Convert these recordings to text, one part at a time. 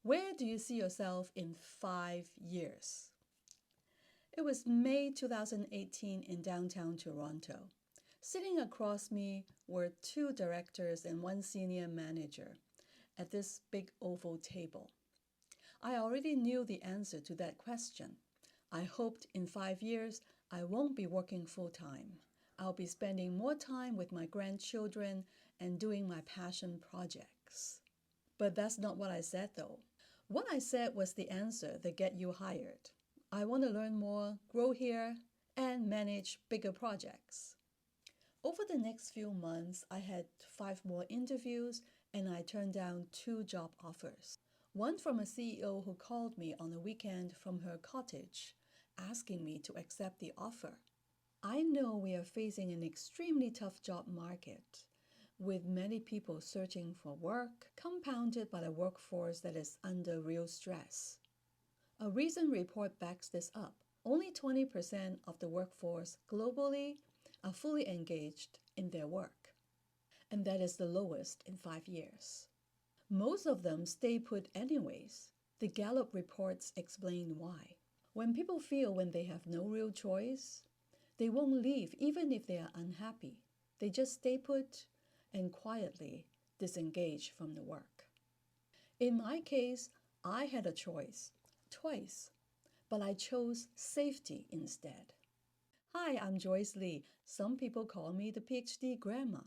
Where do you see yourself in 5 years? It was May 2018 in downtown Toronto. Sitting across me were 2 directors and 1 senior manager at this big oval table. I already knew the answer to that question. I hoped in 5 years I won't be working full-time. I'll be spending more time with my grandchildren and doing my passion projects. But that's not what I said though. What I said was the answer that get you hired. I want to learn more, grow here, and manage bigger projects. Over the next few months, I had 5 more interviews and I turned down 2 job offers. One from a CEO who called me on a weekend from her cottage, asking me to accept the offer. I know we are facing an extremely tough job market, with many people searching for work, compounded by a workforce that is under real stress. A recent report backs this up. Only 20% of the workforce globally are fully engaged in their work, and that is the lowest in 5 years. Most of them stay put anyways. The Gallup reports explain why. When people feel when they have no real choice, they won't leave even if they are unhappy. They just stay put and quietly disengage from the work. In my case, I had a choice, twice, but I chose safety instead. Hi, I'm Joyce Lee. Some people call me the PhD grandma.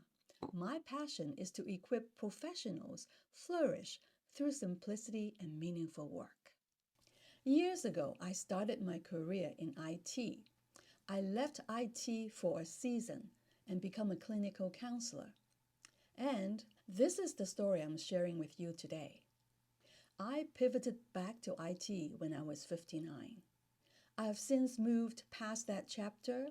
My passion is to equip professionals flourish through simplicity and meaningful work. Years ago, I started my career in IT. I left IT for a season and become a clinical counselor. And this is the story I'm sharing with you today. I pivoted back to IT when I was 59. I have since moved past that chapter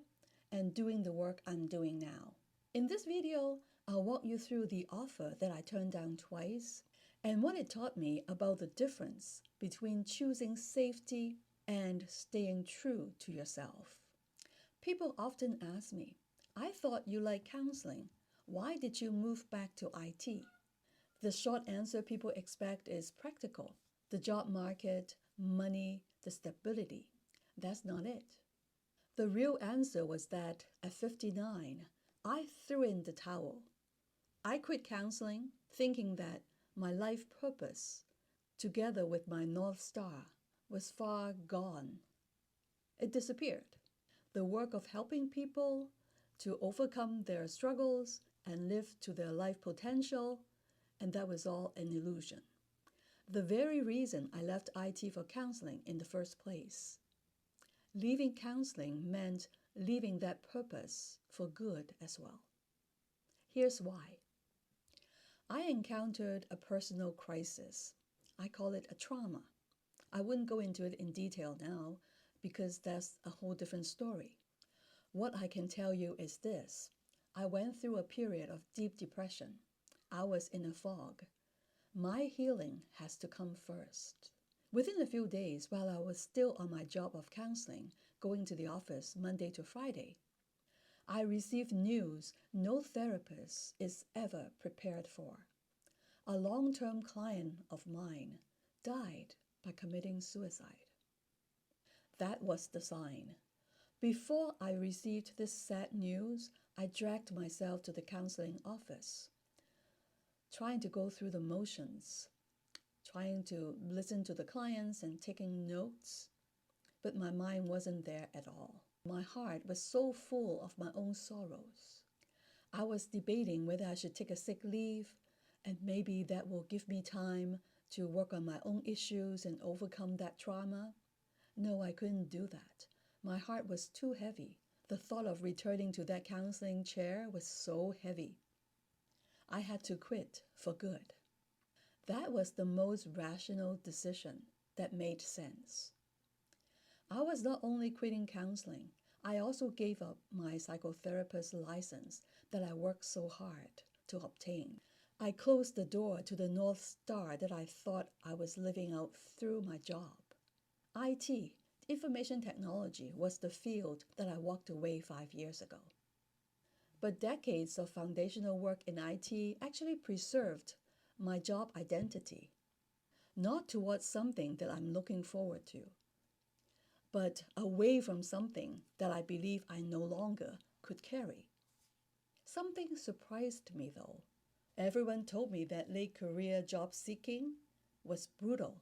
and doing the work I'm doing now. In this video, I'll walk you through the offer that I turned down twice and what it taught me about the difference between choosing safety and staying true to yourself. People often ask me, I thought you liked counseling. Why did you move back to IT? The short answer people expect is practical. The job market, money, the stability. That's not it. The real answer was that at 59, I threw in the towel. I quit counseling thinking that my life purpose, together with my North Star, was far gone. It disappeared. The work of helping people to overcome their struggles and live to their life potential, and that was all an illusion. The very reason I left IT for counseling in the first place. Leaving counseling meant leaving that purpose for good as well. Here's why. I encountered a personal crisis. I call it a trauma. I wouldn't go into it in detail now because that's a whole different story. What I can tell you is this. I went through a period of deep depression. I was in a fog. My healing has to come first. Within a few days, while I was still on my job of counseling, going to the office Monday to Friday, I received news no therapist is ever prepared for. A long-term client of mine died by committing suicide. That was the sign. Before I received this sad news, I dragged myself to the counseling office, trying to go through the motions, trying to listen to the clients and taking notes, but my mind wasn't there at all. My heart was so full of my own sorrows. I was debating whether I should take a sick leave, and maybe that will give me time to work on my own issues and overcome that trauma. No, I couldn't do that. My heart was too heavy. The thought of returning to that counseling chair was so heavy. I had to quit for good. That was the most rational decision that made sense. I was not only quitting counseling, I also gave up my psychotherapist license that I worked so hard to obtain. I closed the door to the North Star that I thought I was living out through my job. IT, information technology, was the field that I walked away 5 years ago. But decades of foundational work in IT actually preserved my job identity. not towards something that I'm looking forward to, but away from something that I believe I no longer could carry. Something surprised me though. Everyone told me that late career job seeking was brutal.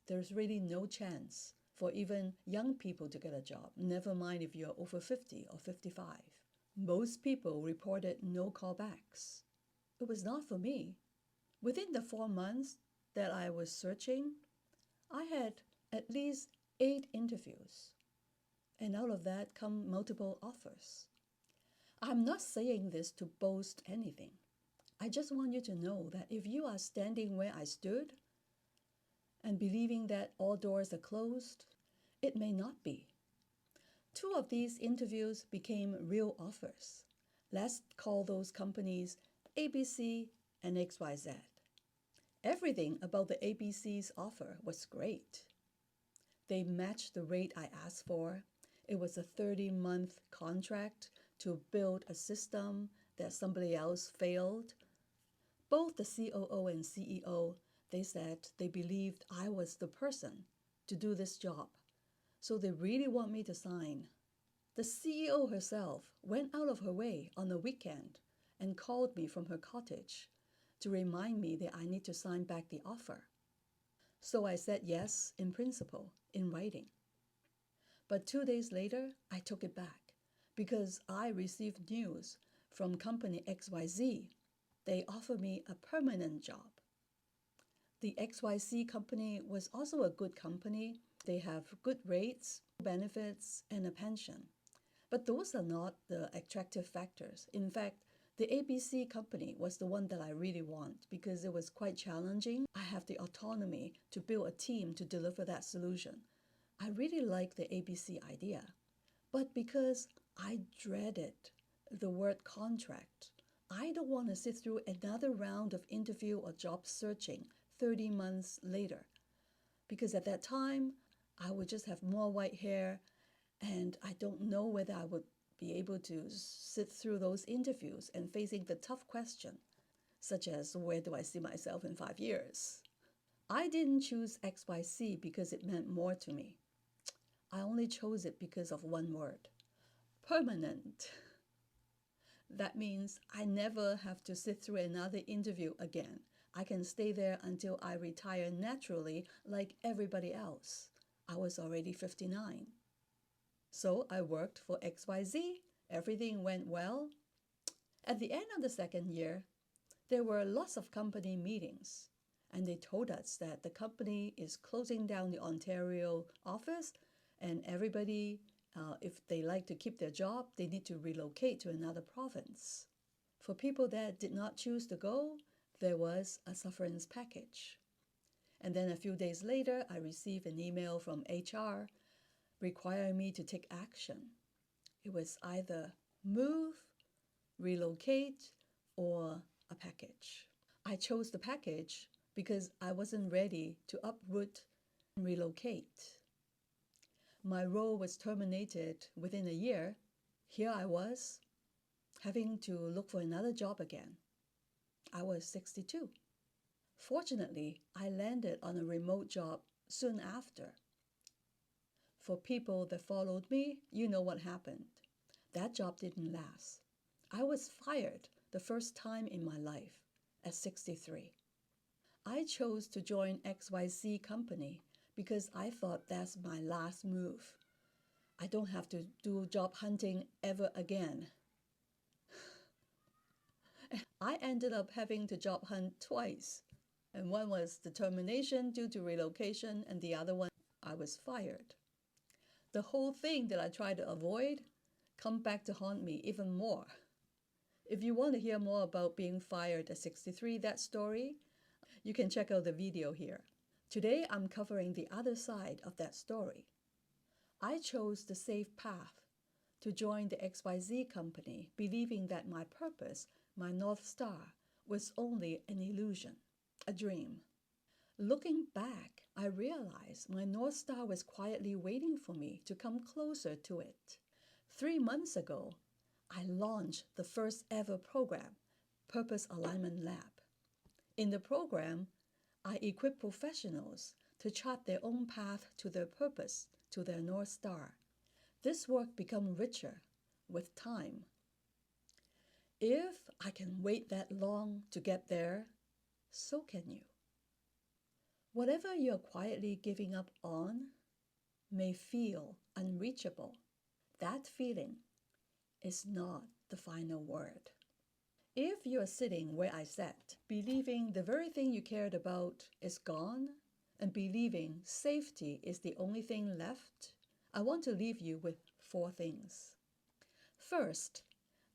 There's really no chance for even young people to get a job, never mind if you're over 50 or 55. Most people reported no callbacks. It was not for me. Within the 4 months that I was searching, I had at least 8 interviews, and out of that come multiple offers. I'm not saying this to boast anything. I just want you to know that if you are standing where I stood and believing that all doors are closed, it may not be. 2 of these interviews became real offers. Let's call those companies ABC and XYZ. Everything about the ABC's offer was great. They matched the rate I asked for. It was a 30-month contract to build a system that somebody else failed. Both the COO and CEO, they said they believed I was the person to do this job. So they really want me to sign. The CEO herself went out of her way on the weekend and called me from her cottage to remind me that I need to sign back the offer. So I said yes in principle, in writing. But 2 days later, I took it back because I received news from company XYZ. They offered me a permanent job. The XYZ company was also a good company. They have good rates, benefits, and a pension. But those are not the attractive factors. In fact, the ABC company was the one that I really want because it was quite challenging. I have the autonomy to build a team to deliver that solution. I really like the ABC idea. But because I dreaded the word contract, I don't want to sit through another round of interview or job searching 30 months later. Because at that time, I would just have more white hair, and I don't know whether I would be able to sit through those interviews and facing the tough question, such as where do I see myself in 5 years? I didn't choose XYZ because it meant more to me. I only chose it because of one word: permanent. That means I never have to sit through another interview again. I can stay there until I retire naturally like everybody else. I was already 59. So I worked for XYZ. Everything went well. At the end of the second year, there were lots of company meetings, and they told us that the company is closing down the Ontario office, and everybody, if they like to keep their job, they need to relocate to another province. For people that did not choose to go, there was a sufferance package. And then a few days later, I received an email from HR requiring me to take action. It was either move, relocate, or a package. I chose the package because I wasn't ready to uproot and relocate. My role was terminated within a year. Here I was, having to look for another job again. I was 62. Fortunately, I landed on a remote job soon after. For people that followed me, you know what happened. That job didn't last. I was fired the first time in my life at 63. I chose to join XYZ company because I thought that's my last move. I don't have to do job hunting ever again. I ended up having to job hunt twice. And one was the termination due to relocation, and the other one, I was fired. The whole thing that I tried to avoid come back to haunt me even more. If you want to hear more about being fired at 63, that story, you can check out the video here. Today, I'm covering the other side of that story. I chose the safe path to join the XYZ company, believing that my purpose, my North Star, was only an illusion, a dream. Looking back, I realized my North Star was quietly waiting for me to come closer to it. 3 months ago, I launched the first ever program, Purpose Alignment Lab. In the program, I equip professionals to chart their own path to their purpose, to their North Star. This work becomes richer with time. If I can wait that long to get there, so can you. Whatever you're quietly giving up on may feel unreachable. That feeling is not the final word. If you're sitting where I sat, believing the very thing you cared about is gone, and believing safety is the only thing left, I want to leave you with 4 things. First,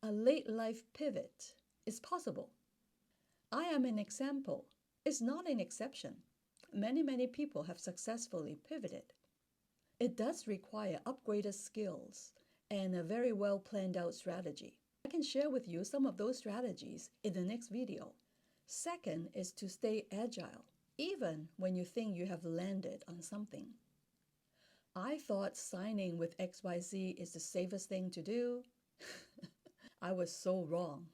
a late life pivot is possible. I am an example. It's not an exception. Many people have successfully pivoted. It does require upgraded skills and a very well planned out strategy. I can share with you some of those strategies in the next video. Second is to stay agile, even when you think you have landed on something. I thought signing with XYZ is the safest thing to do. I was so wrong.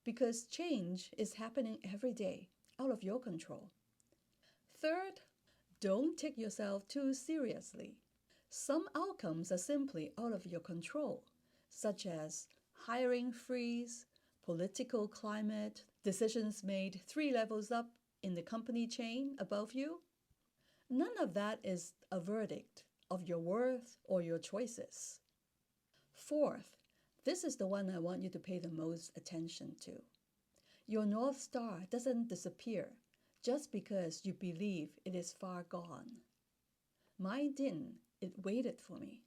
Because change is happening every day, out of your control. Third, don't take yourself too seriously. Some outcomes are simply out of your control, such as hiring freeze, political climate, decisions made 3 levels up in the company chain above you. None of that is a verdict of your worth or your choices. Fourth, this is the one I want you to pay the most attention to. Your North Star doesn't disappear just because you believe it is far gone. Mine didn't. It waited for me.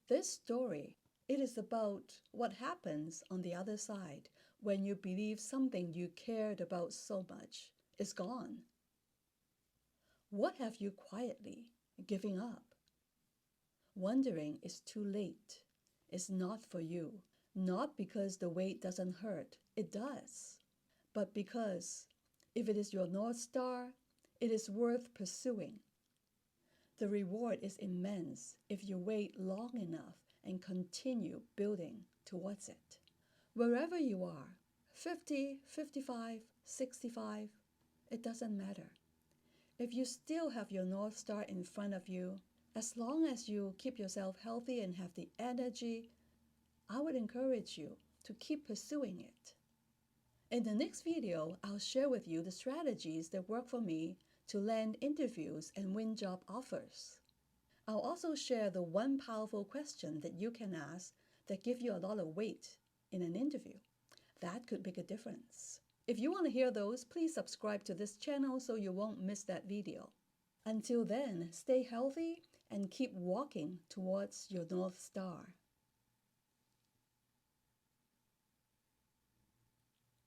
This story, it is about what happens on the other side when you believe something you cared about so much is gone. What have you quietly given up? Wondering it's too late. It's not for you. Not because the wait doesn't hurt. It does. But because if it is your North Star, it is worth pursuing. The reward is immense if you wait long enough and continue building towards it. Wherever you are, 50, 55, 65, it doesn't matter. If you still have your North Star in front of you, as long as you keep yourself healthy and have the energy, I would encourage you to keep pursuing it. In the next video, I'll share with you the strategies that work for me to land interviews and win job offers. I'll also share the 1 powerful question that you can ask that give you a lot of weight in an interview. That could make a difference. If you want to hear those, please subscribe to this channel so you won't miss that video. Until then, stay healthy and keep walking towards your North Star.